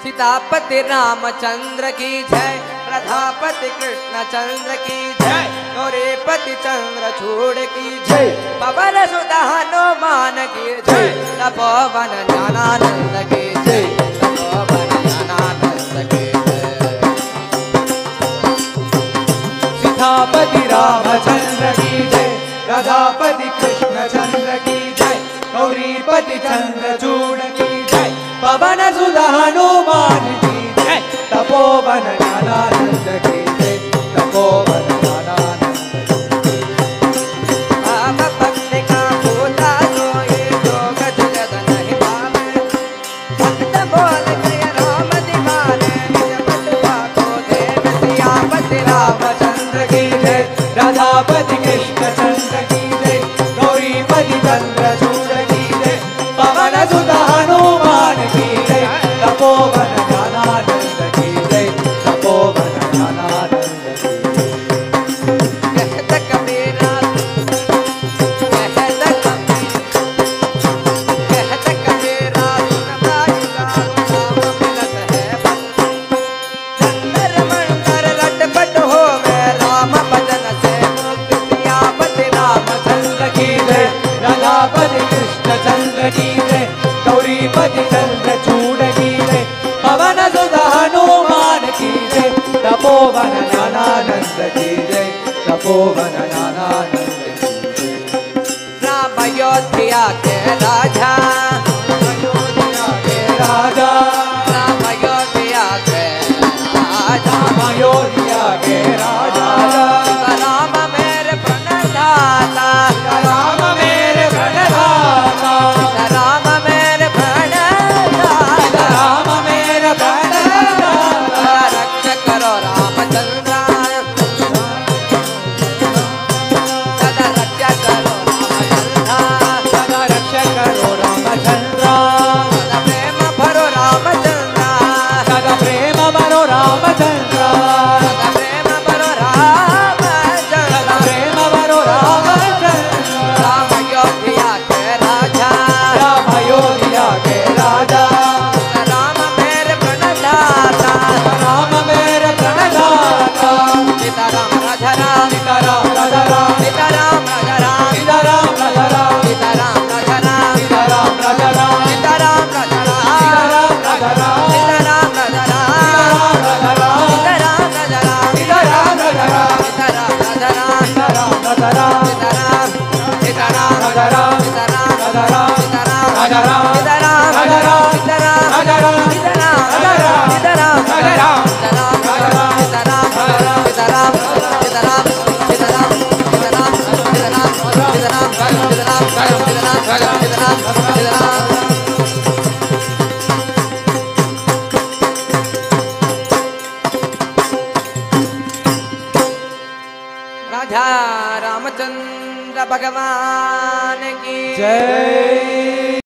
सीतापति रामचंद्र की जय, राधापति कृष्ण चंद्र की जय, गौरीपति चंद्र चूड़ की जय, पवन सुत हनुमान की जय, तपोवन ज्ञानानंद की जय, तपोवन ज्ञानानंद की जय। सीतापति रामचंद्र की जय, राधापति कृष्ण चंद्र की जय, गौरीपति चंद्र चूड़ की जय, पवन सुत हनुमान की जय, तपोवन ज्ञानानंद की जय, तपोवन ज्ञानानंद की जय। आप भक्ति का भूता सोए जोग जगत नहीं पावे, भक्त बोल के राम दीवाने, निज बटुआ को देव सियापति रामचंद्र की जय, राधापति कृष्ण चंद्र की जय, गौरीपति चंद्र चूड़ की जय, पवन सुत हनुमान की जय, तपोवन ज्ञानानंद की जय, तपोवन ज्ञानानंद की जय। कहत कबीरा, कहत कबीरा सुन भाई राम मिलत है जंतर मंतर लटपट हो मैं राम भजन से मुक्त सियापति रामचंद्र की जय, राधापति कृष्ण चंद्र की जय, गौरीपति चंद्र चूड़ की जय, पवन सुत हनुमान की जय, तपोवन ज्ञानानंद की जय, तपोवन ज्ञानानंद की जय। राम अयोध्या के राजा, अयोध्या के राजा, राम अयोध्या के राजा, अयोध्या के राजा, राम मेरे प्रणदाता, राम मेरे प्रणदाता, राम मेरे प्रणदाता, राम मेरे प्रणदाता, रक्षा करो रामचंद्र, सदा रक्षा करो रामचंद्र, सदा रक्षा करो रामचंद्र, सदा प्रेम भरो रामचंद्र, सदा प्रेम भरो रामचंद्र, सदा प्रेम भरो रामचंद्र, सदा प्रेम भरो रामचंद्र। राम अयोध्या के राजा, राम अयोध्या के राजा, राम मेरे प्रणदाता, राम मेरे प्रणदाता, सीताराम राधा राम, सीताराम राधा राम, सीताराम राधा राम, सीताराम राधा राम, सीताराम राधा राम, सीताराम राधा राम, सीताराम राधा राम, सीताराम राधा राम, सीताराम राधा राम, सीताराम राधा राम, सीताराम राधा राम, सीताराम राधा राम, सीताराम राधा राम, सीताराम राधा राम, सीताराम, सीताराम, राधा राम, सीताराम, राधा राम, सीताराम, राधा राम, सीताराम, राधा राम, सीताराम, राधा राम, सीताराम, राधा राम, सीताराम, राधा राम, सीताराम, सीताराम, सीताराम, सीताराम, सीताराम, सीताराम, सीताराम, सीताराम। राधा रामचंद्र भगवान की जय।